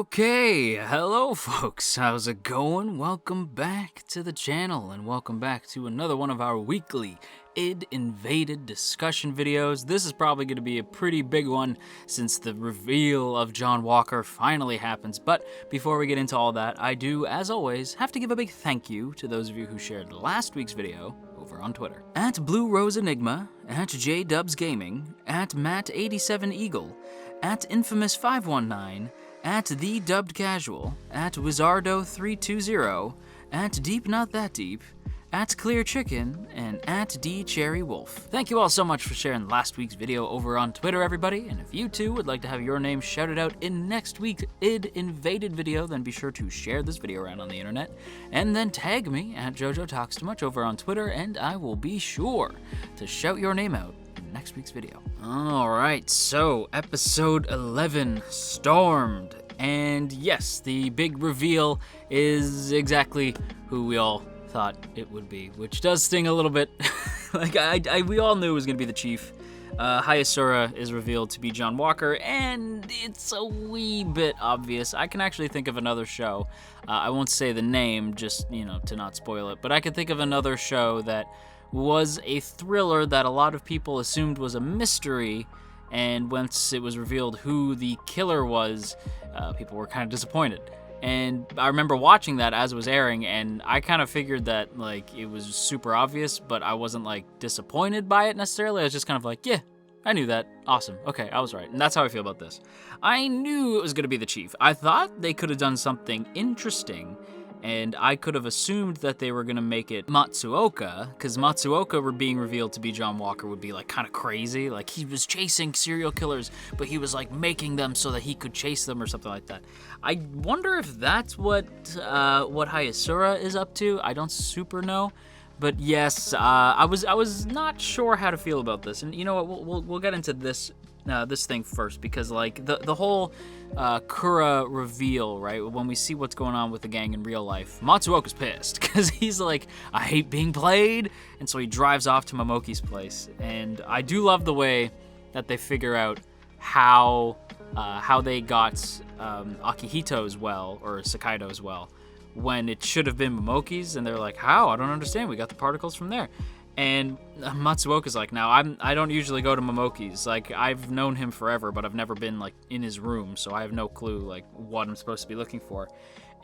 Okay, hello folks, how's it going? Welcome back to the channel and welcome back to another one of our weekly id Invaded discussion videos. This is probably going to be a pretty big one since the reveal of John Walker finally happens, but before we get into all that, I do, as always, have to give a big thank you to those of you who shared last week's video over on Twitter. At Blue Rose Enigma, at JDubs Gaming, at Matt87Eagle, at Infamous519, at The Dubbed Casual, at Wizardo320, at Deep Not That Deep, at Clear Chicken, and at D Cherry Wolf. Thank you all so much for sharing last week's video over on Twitter, everybody, and if you too would like to have your name shouted out in next week's id Invaded video, then be sure to share this video around on the internet, and then tag me at JoJo Talks Too Much over on Twitter, and I will be sure to shout your name out in next week's video. Alright, so episode 11, Stormed. And yes, the big reveal is exactly who we all thought it would be, which does sting a little bit. We all knew it was going to be the Chief. Hayasura is revealed to be John Walker, and it's a wee bit obvious. I can actually think of another show. I won't say the name, just, to not spoil it, but I can think of another show that was a thriller that a lot of people assumed was a mystery, and once it was revealed who the killer was, people were kind of disappointed. And I remember watching that as it was airing, and I kind of figured that, it was super obvious, but I wasn't, disappointed by it necessarily. I was just kind of like, yeah, I knew that. Awesome. Okay, I was right. And that's how I feel about this. I knew it was going to be the Chief. I thought they could have done something interesting, and I could have assumed that they were going to make it Matsuoka, because Matsuoka being revealed to be John Walker would be, kind of crazy. He was chasing serial killers, but he was, making them so that he could chase them or something like that. I wonder if that's what Hayasura is up to. I don't super know. But yes, I was not sure how to feel about this. And you know what, we'll get into this thing first, because the whole Kura reveal, right? When we see what's going on with the gang in real life, Matsuoka's pissed because he's like, I hate being played, and so he drives off to Momoki's place. And I do love the way that they figure out how they got Akihito as well, or Sakaido as well, when it should have been Momoki's, and they're like, how? I don't understand. We got the particles from there. And Matsuoka's like, now, I don't usually go to Momoki's. I've known him forever, but I've never been, in his room, so I have no clue, what I'm supposed to be looking for.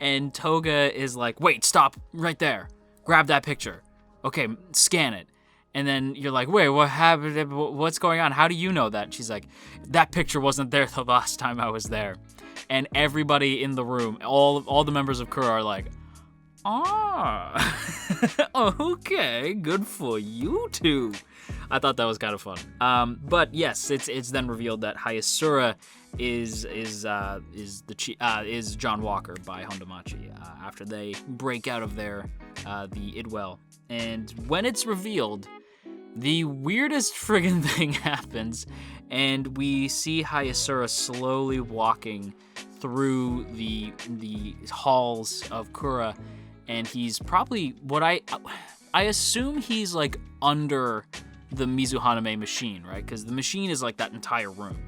And Toga is like, wait, stop, right there. Grab that picture. Okay, scan it. And then you're like, wait, what happened? What's going on? How do you know that? And she's like, that picture wasn't there the last time I was there. And everybody in the room, all the members of Kura are like, okay, good for you two. I thought that was kind of fun. But yes, it's then revealed that Hayasura is John Walker by Hondamachi after they break out of the Idwell. And when it's revealed, the weirdest friggin' thing happens, and we see Hayasura slowly walking through the halls of Kura. And he's probably what I assume he's under the Mizuhaname machine, right? Because the machine is that entire room.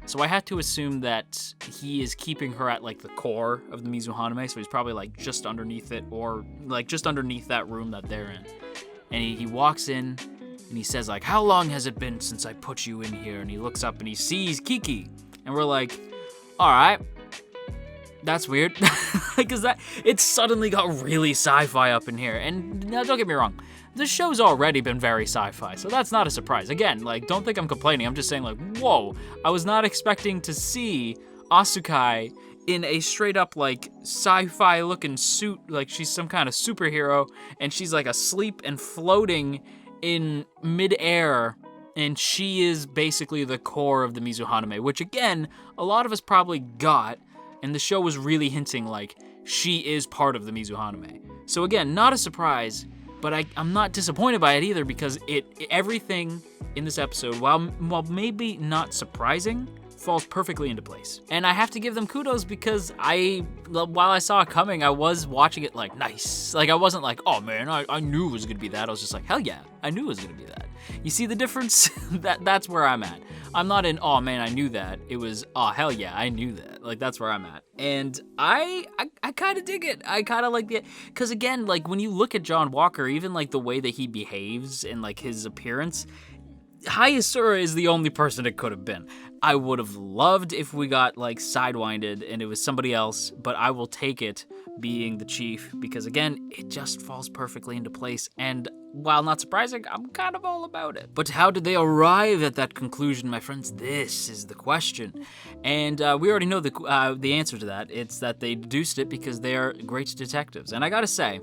So I had to assume that he is keeping her at the core of the Mizuhaname. So he's probably just underneath it, or just underneath that room that they're in. And he walks in and he says how long has it been since I put you in here? And he looks up and he sees Kiki. And we're like, all right. That's weird, because it suddenly got really sci-fi up in here. And now, don't get me wrong, the show's already been very sci-fi, so that's not a surprise. Again, don't think I'm complaining. I'm just saying, whoa, I was not expecting to see Asukai in a straight-up, sci-fi looking suit, she's some kind of superhero, and she's, asleep and floating in mid-air, and she is basically the core of the Mizuhaname, which, again, a lot of us probably got. And the show was really hinting she is part of the Mizuhaname. So again, not a surprise, but I'm not disappointed by it either, because everything in this episode, while maybe not surprising, falls perfectly into place. And I have to give them kudos because while I saw it coming, I was watching it like, nice. Like, I wasn't like, oh man, I knew it was gonna be that. I was just like, hell yeah, I knew it was gonna be that. You see the difference? That's where I'm at. I'm not in, oh man, I knew that. It was, oh hell yeah, I knew that. Like, that's where I'm at. And I kind of dig it. I kind of like it. Because again, like, when you look at John Walker, even like the way that he behaves and like his appearance, Hyasura is the only person it could have been. I would have loved if we got like sidewinded and it was somebody else, but I will take it being the chief because again, it just falls perfectly into place. And while not surprising, I'm kind of all about it. But how did they arrive at that conclusion, my friends? This is the question. And we already know the answer to that. It's that they deduced it because they are great detectives. And I gotta say,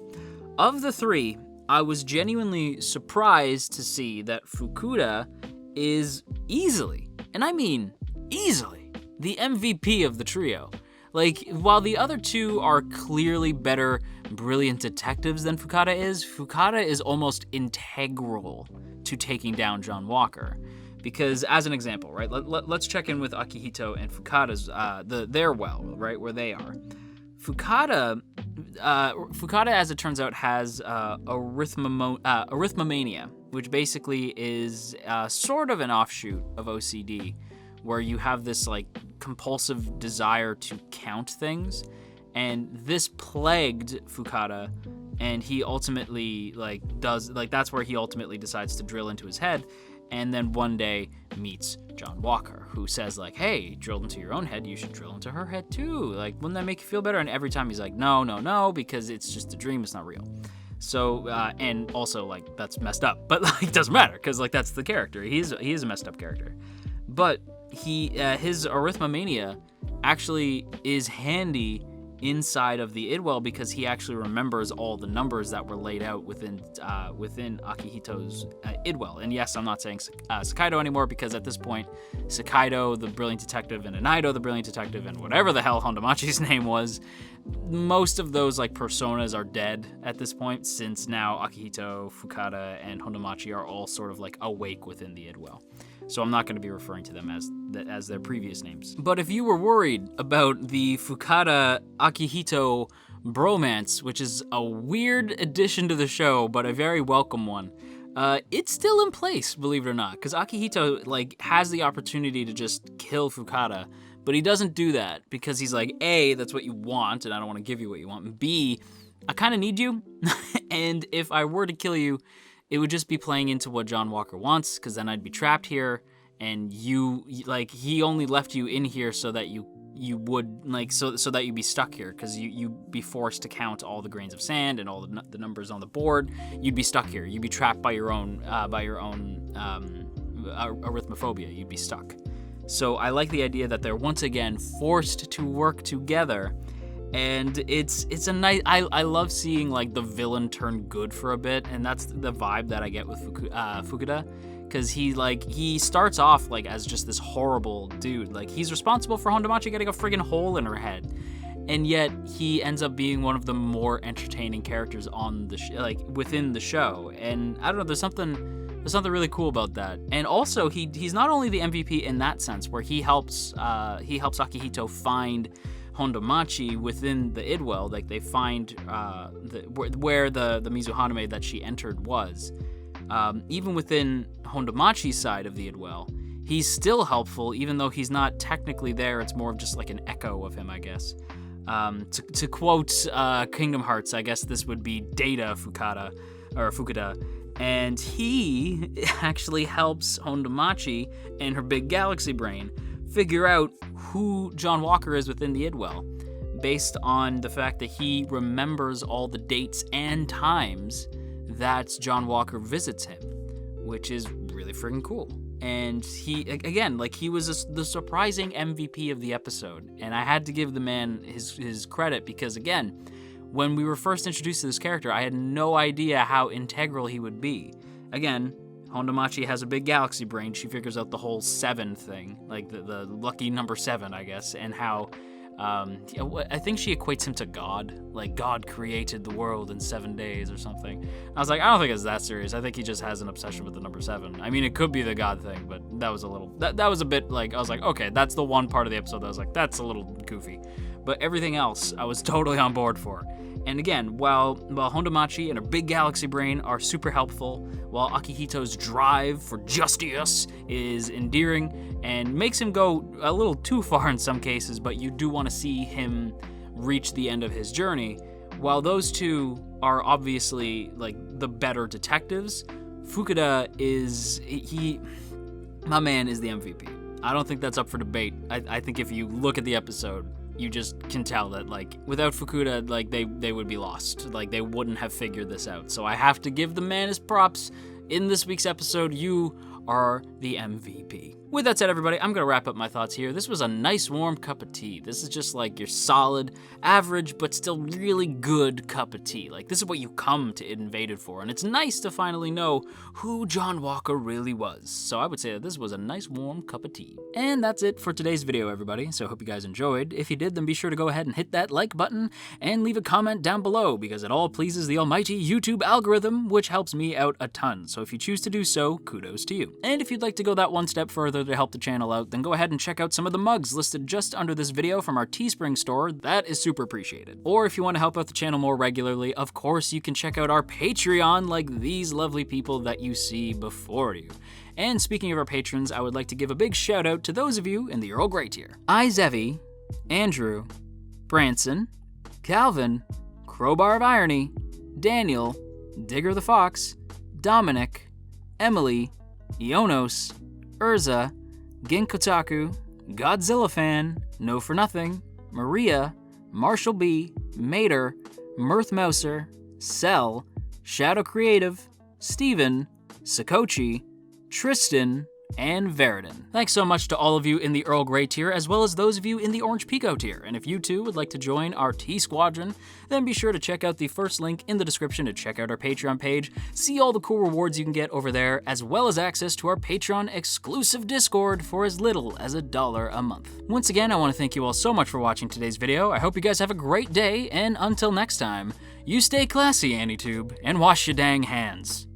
of the three, I was genuinely surprised to see that Fukuda is easily, and I mean easily, the MVP of the trio. Like, while the other two are clearly better brilliant detectives than Fukuda is almost integral to taking down John Walker. Because, as an example, right, let's check in with Akihito and Fukuda's, their well, right, where they are. Fukuda, as it turns out, has arithmomania, which basically is sort of an offshoot of OCD, where you have this like compulsive desire to count things, and this plagued Fukuda, and he ultimately that's where he ultimately decides to drill into his head. And then one day meets John Walker, who says like, hey, drilled into your own head, you should drill into her head too. Like, wouldn't that make you feel better? And every time he's like, no, because it's just a dream, it's not real. So, and also like, that's messed up, but like, doesn't matter, because like, that's the character. He is a messed up character. But his arithmomania actually is handy inside of the Idwell because he actually remembers all the numbers that were laid out within Akihito's Idwell. And yes, I'm not saying Sakaido anymore because at this point, Sakaido, the brilliant detective, and Anaido, the brilliant detective, and whatever the hell Hondamachi's name was, most of those like personas are dead at this point, since now Akihito, Fukuda, and Hondamachi are all sort of like awake within the Idwell. So I'm not going to be referring to them as their previous names. But if you were worried about the Fukuda-Akihito bromance, which is a weird addition to the show, but a very welcome one, it's still in place, believe it or not, because Akihito like has the opportunity to just kill Fukuda, but he doesn't do that because he's like, A, that's what you want, and I don't want to give you what you want, and B, I kind of need you, and if I were to kill you, it would just be playing into what John Walker wants, because then I'd be trapped here, and he only left you in here so that you would, like, so that you'd be stuck here, because you'd be forced to count all the grains of sand and all the numbers on the board. You'd be stuck here. You'd be trapped by your own arithmophobia. You'd be stuck. So I like the idea that they're once again forced to work together. And it's a nice, I love seeing like the villain turn good for a bit, and that's the vibe that I get with Fukuda, because he starts off like as just this horrible dude, like he's responsible for Hondamachi getting a friggin' hole in her head, and yet he ends up being one of the more entertaining characters on the within the show, and I don't know, there's something really cool about that. And also he's not only the MVP in that sense, where he helps Akihito find Hondamachi within the Idwell, like they find where the Mizuhaname that she entered was. Even within Hondamachi's side of the Idwell, he's still helpful, even though he's not technically there. It's more of just like an echo of him, I guess. To quote Kingdom Hearts, I guess this would be Data Fukuda, and he actually helps Hondamachi and her big galaxy brain figure out who John Walker is within the Idwell, based on the fact that he remembers all the dates and times that John Walker visits him, which is really freaking cool. And he was the surprising MVP of the episode, and I had to give the man his credit, because again, when we were first introduced to this character, I had no idea how integral he would be. Again, Hondamachi has a big galaxy brain. She figures out the whole 7 thing, like the lucky number 7, I guess, and how I think she equates him to God, like God created the world in 7 days or something. I was like, I don't think it's that serious. I think he just has an obsession with the number 7. I mean, it could be the God thing, but that was a bit like, I was like, okay, that's the one part of the episode that I was like, that's a little goofy. But everything else, I was totally on board for. And again, while Hondamachi and her big galaxy brain are super helpful, while Akihito's drive for justice is endearing and makes him go a little too far in some cases, but you do want to see him reach the end of his journey, while those two are obviously like the better detectives, Fukuda my man is the MVP. I don't think that's up for debate. I think if you look at the episode, you just can tell that, like, without Fukuda, like, they would be lost. Like, they wouldn't have figured this out. So I have to give the man his props. In this week's episode, you are the MVP. With that said, everybody, I'm gonna wrap up my thoughts here. This was a nice warm cup of tea. This is just like your solid, average, but still really good cup of tea. Like, this is what you come to Id Invaded for, and it's nice to finally know who John Walker really was. So I would say that this was a nice warm cup of tea. And that's it for today's video, everybody. So I hope you guys enjoyed. If you did, then be sure to go ahead and hit that like button and leave a comment down below, because it all pleases the almighty YouTube algorithm, which helps me out a ton. So if you choose to do so, kudos to you. And if you'd like to go that one step further to help the channel out, then go ahead and check out some of the mugs listed just under this video from our Teespring store. That is super appreciated. Or if you want to help out the channel more regularly, of course you can check out our Patreon, like these lovely people that you see before you. And speaking of our patrons, I would like to give a big shout out to those of you in the Earl Grey tier. Zevi, Andrew, Branson, Calvin, Crowbar of Irony, Daniel, Digger the Fox, Dominic, Emily, Ionos, Urza, Ginkotaku, Godzilla Fan, No For Nothing, Maria, Marshall B, Mater, Mirth Mouser, Cell, Shadow Creative, Steven, Sakochi, Tristan, and Veridon. Thanks so much to all of you in the Earl Grey tier, as well as those of you in the Orange Pico tier. And if you too would like to join our T Squadron, then be sure to check out the first link in the description to check out our Patreon page, see all the cool rewards you can get over there, as well as access to our Patreon exclusive Discord for as little as $1 a month. Once again, I want to thank you all so much for watching today's video. I hope you guys have a great day, and until next time, you stay classy, AniTube, and wash your dang hands.